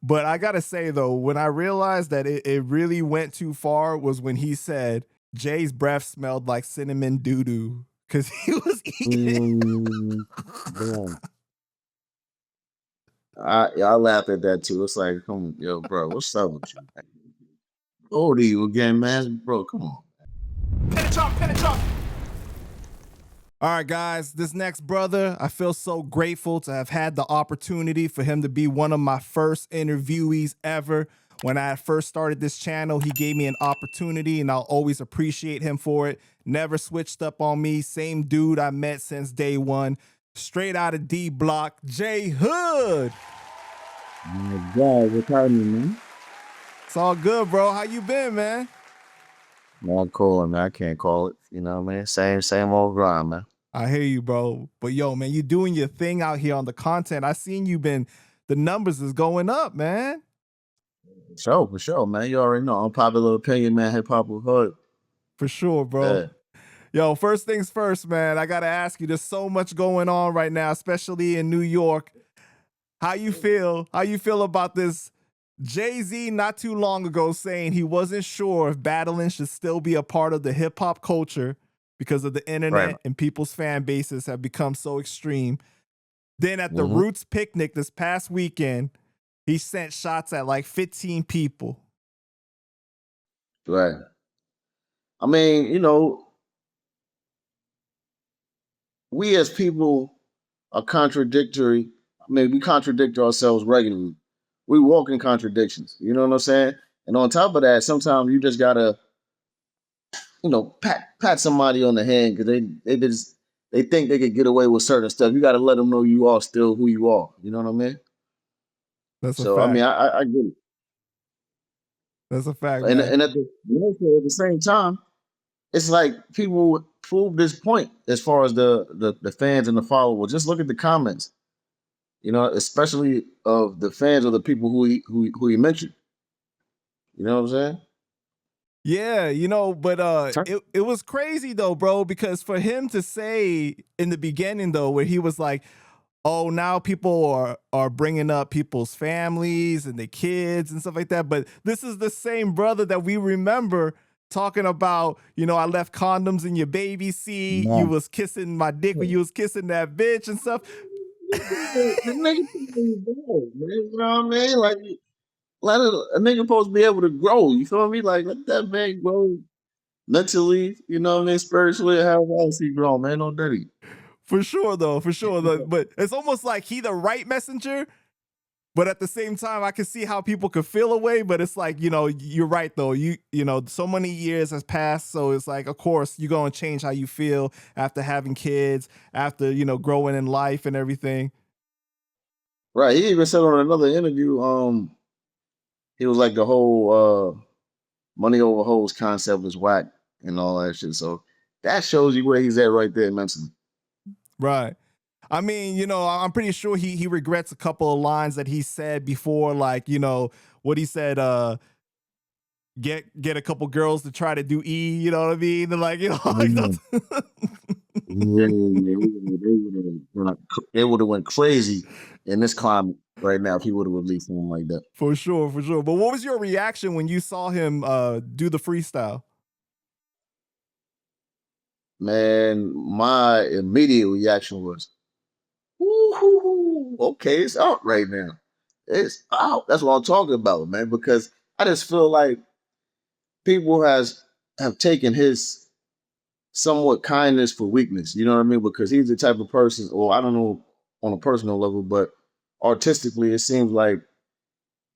But I gotta say though, when I realized that it really went too far was when he said Jay's breath smelled like cinnamon doo doo because he was eating. Boom. I laughed at that too. It's like, come on, yo, bro, what's up with you? How old are you again, man? Bro, come on. All right, guys, this next brother, I feel so grateful to have had the opportunity for him to be one of my first interviewees ever. When I first started this channel, he gave me an opportunity, and I'll always appreciate him for it. Never switched up on me. Same dude I met since day one. Straight out of D Block, J Hood. My God, what's happening, man? It's all good, bro. How you been, man? Man, cool, man. I can't call it. You know what I mean? Same old grind, man. I hear you, bro. But yo, man, you doing your thing out here on the content. I seen you the numbers is going up, man. For sure, man. You already know. Unpopular opinion, man. Hip hop with hood. For sure, bro. Yeah. Yo, first things first, man. I gotta ask you, there's so much going on right now, especially in New York. How you feel? How you feel about this? Jay-Z not too long ago saying he wasn't sure if battling should still be a part of the hip hop culture because of the internet Right. and people's fan bases have become so extreme. Then at the Mhm. Roots picnic this past weekend, he sent shots at like 15 people. Right. I mean, you know, we as people are contradictory. I mean, we contradict ourselves regularly. We walk in contradictions. You know what I'm saying? And on top of that, sometimes you just gotta, you know, pat somebody on the hand because they think they could get away with certain stuff. You gotta let them know you are still who you are. You know what I mean? That's a So I mean, fact. I get it. That's a fact, And man. and at the same time, it's like people prove this point as far as the fans and the followers. Just look at the comments. You know, especially of the fans of the people who he mentioned. You know what I'm saying? Yeah, but it was crazy though, bro, because for him to say in the beginning though, where he was like, "Oh, now people are bringing up people's families and their kids and stuff like that," but this is the same brother that we remember talking about. I left condoms in your baby seat. You was kissing my dick when you was kissing that bitch and stuff. The nigga grow, man. You know what I mean? Like, let a nigga supposed to be able to grow. You feel me? Like, let that man grow mentally. You know what I mean? Spiritually, how else he grow, man? No dirty. For sure, though, for sure. But it's almost like he the right messenger. But at the same time, I can see how people could feel away. But it's like, you're right though. So many years has passed. So it's like, of course, you're gonna change how you feel after having kids, after growing in life and everything. Right. He even said on another interview, he was like the whole money over hoes concept is whack and all that shit. So that shows you where he's at right there mentally. Right. I mean, I'm pretty sure he regrets a couple of lines that he said before, like, what he said, get a couple girls to try to do E, you know what I mean? And like, like that's They would have went crazy in this climate right now if he would have released something like that. For sure, for sure. But what was your reaction when you saw him do the freestyle? Man, my immediate reaction was, woo-hoo-hoo. Okay, it's out right now. It's out. That's what I'm talking about, man. Because I just feel like people have taken his somewhat kindness for weakness. You know what I mean? Because he's the type of person, or I don't know on a personal level, but artistically, it seems like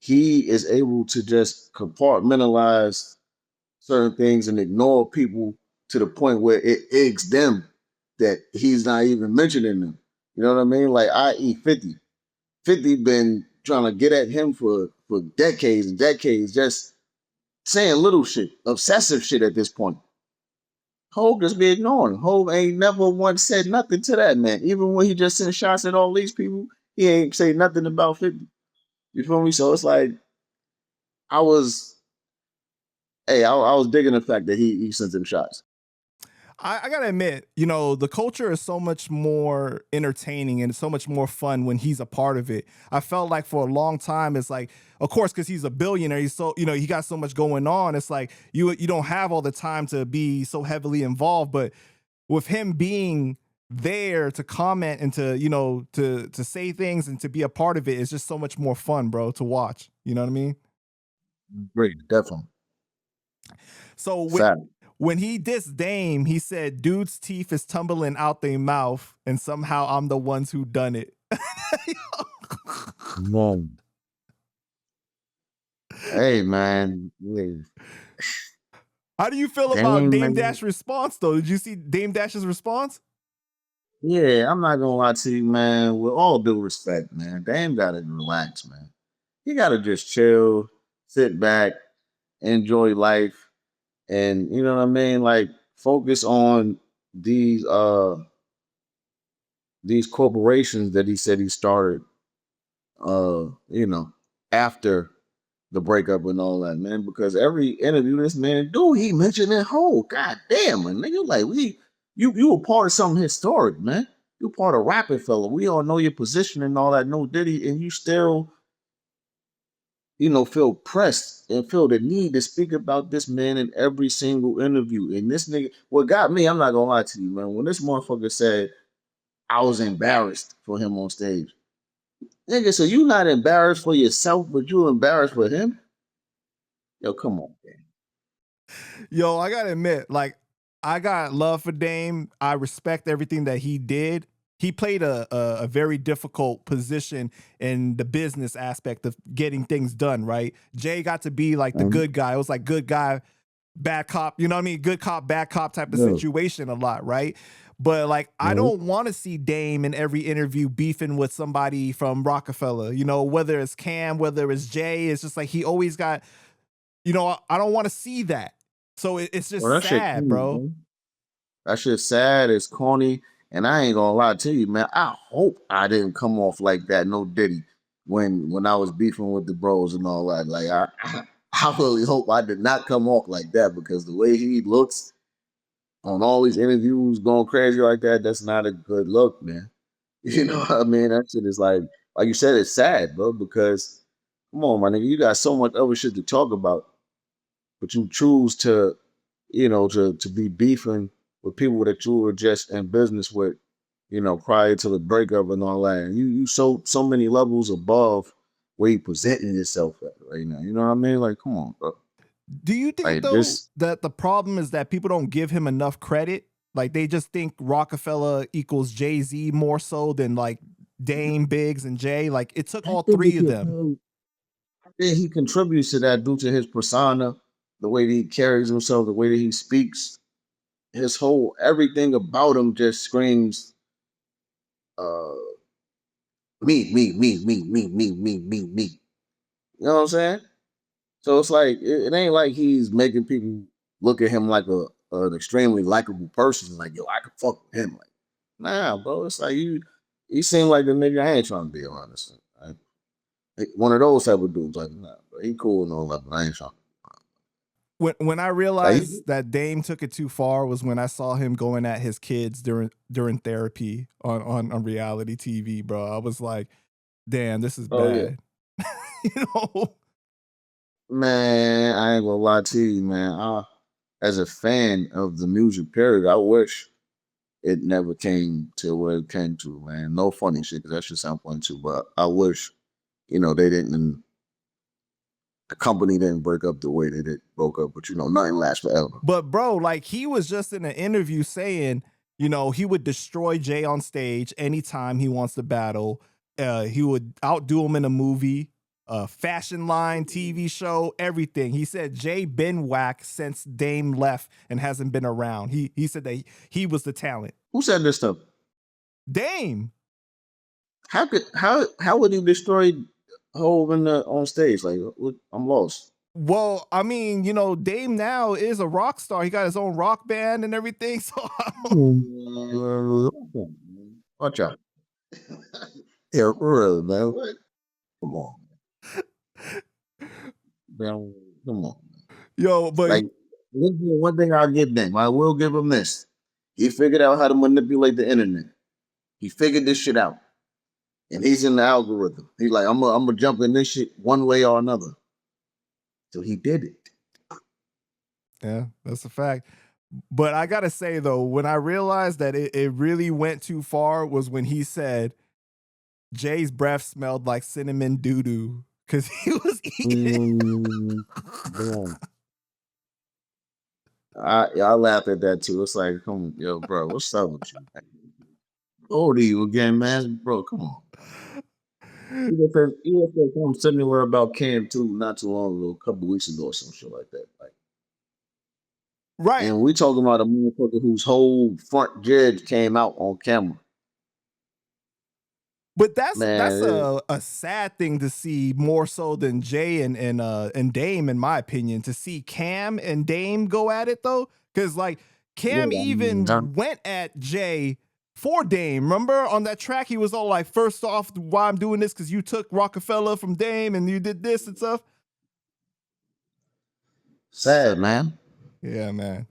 he is able to just compartmentalize certain things and ignore people to the point where it eggs them that he's not even mentioning them. You know what I mean? Like, i.e. 50. 50 been trying to get at him for decades and decades, just saying little shit, obsessive shit at this point. Hov just be ignoring him. Hov ain't never once said nothing to that man. Even when he just sent shots at all these people, he ain't say nothing about 50. You feel me? So it's like I was digging the fact that he sent them shots. I gotta admit, you know, the culture is so much more entertaining and so much more fun when he's a part of it. I felt like for a long time, it's like, of course, because he's a billionaire, he's so, you know, he got so much going on. It's like you don't have all the time to be so heavily involved, but with him being there to comment and to, you know, to say things and to be a part of it, it's just so much more fun, bro, to watch. You know what I mean? Great, definitely. So Fact. when he dissed Dame, he said, "Dude's teeth is tumbling out their mouth, and somehow I'm the ones who done it." No. Hey man, How do you feel about Dame Dame man. Dash's response, though? Did you see Dame Dash's response? Yeah, I'm not gonna lie to you, man. With all due respect, man, Dame gotta relax, man. He gotta just chill, sit back, enjoy life, and you know what I mean. Like focus on these uh these corporations that he said he started. You know, after the breakup and all that, man. Because every interview this man do, he mentioned that whole. God damn, man, nigga, like you were part of something historic, man. You part of rapping fella. We all know your position and all that. No Diddy, and you still, you know, feel pressed and feel the need to speak about this man in every single interview. And this nigga, what got me, I'm not gonna lie to you, man. When this motherfucker said I was embarrassed for him on stage, nigga, so you not embarrassed for yourself, but you embarrassed for him? Yo, come on, man. Yo, I gotta admit, like, I got love for Dame. I respect everything that he did. He played a very difficult position in the business aspect of getting things done, right? Jay got to be like the Mhm. good guy. It was like good guy, bad cop, you know what I mean? Good cop, bad cop type of Yeah. situation a lot, right? But like, I Mhm. don't want to see Dame in every interview beefing with somebody from Rockefeller, you know, whether it's Cam, whether it's Jay. It's just like he always got, you know, I don't want to see that. So it's Well, just that shit sad, corny, bro. man. That shit sad, it's corny, and I ain't gonna lie to you, man. I hope I didn't come off like that, no Diddy, when I was beefing with the bros and all that. Like I really hope I did not come off like that because the way he looks on all these interviews going crazy like that, that's not a good look, man. You know what I mean? That shit is like you said, it's sad, bro, because come on, my nigga, you got so much other shit to talk about, but you choose to, you know, to be beefing with people that you were just in business with, you know, prior to the breakup and all that. And you so many levels above where you presenting yourself at right now. You know what I mean? Like, come on, bro. Do you think Like though this. that the problem is that people don't give him enough credit? Like they just think Rockefeller equals Jay-Z more so than like Dame, Biggs, and Jay. Like it took I all think three it of can, them. I think he contributes to that due to his persona, the way that he carries himself, the way that he speaks, his whole everything about him just screams uh me. You know what I'm saying? So it's like it ain't like he's making people look at him like an extremely likable person. Like, yo, I can fuck with him. Like, nah, bro. It's like you seem like the nigga I ain't trying to be around this. One of those type of dudes. Like, nah, bro, he cool and all that, but I ain't trying. When I Like, realized that Dame took it too far was when I saw him going at his kids during therapy on reality TV, bro. I was like, damn, this is oh yeah, bad. You know? man. I ain't gonna lie to you, man. As a fan of the music, period, I wish it never came to where it came to, man. No funny shit, because that should sound funny too. But I wish, you know, they didn't. The company didn't break up the way they did broke up. But you know, nothing lasts forever. But bro, like he was just in an interview saying, you know, he would destroy Jay on stage anytime he wants to battle. He would outdo him in a movie, fashion line, TV show, everything. He said Jay been whack since Dame left and hasn't been around. He said that he was the talent. Who said this stuff? Dame. How would he destroy Hove in the on stage? Like, I'm lost. Well, I mean, you know, Dame now is a rock star. He got his own rock band and everything. So Watch out. Yeah, really, man. Come on, man. Come on. yo, but Like, one thing I'll give them, I will give them this. He figured out how to manipulate the internet. He figured this shit out. And he's in the algorithm. He's like, I'm gonna jump in this shit one way or another. So he did it. Yeah, that's a fact. But I gotta say though, when I realized that it really went too far was when he said Jay's breath smelled like cinnamon doo doo because he was eating. I laughed at that too. It's like, come on, yo, bro, what's up with you? How old are you again, man? Bro, come on. He just said something similar about Cam too, not too long ago, a couple weeks ago or some shit like that. Like, Right. and we talking about a motherfucker whose whole front judge came out on camera. But that's Man, a sad thing to see more so than Jay and Dame, in my opinion, to see Cam and Dame go at it though. Cause like Cam even went at Jay for Dame. Remember on that track, he was all like, first off, why I'm doing this, because you took Rockefeller from Dame and you did this and stuff. sad, man. Yeah, man.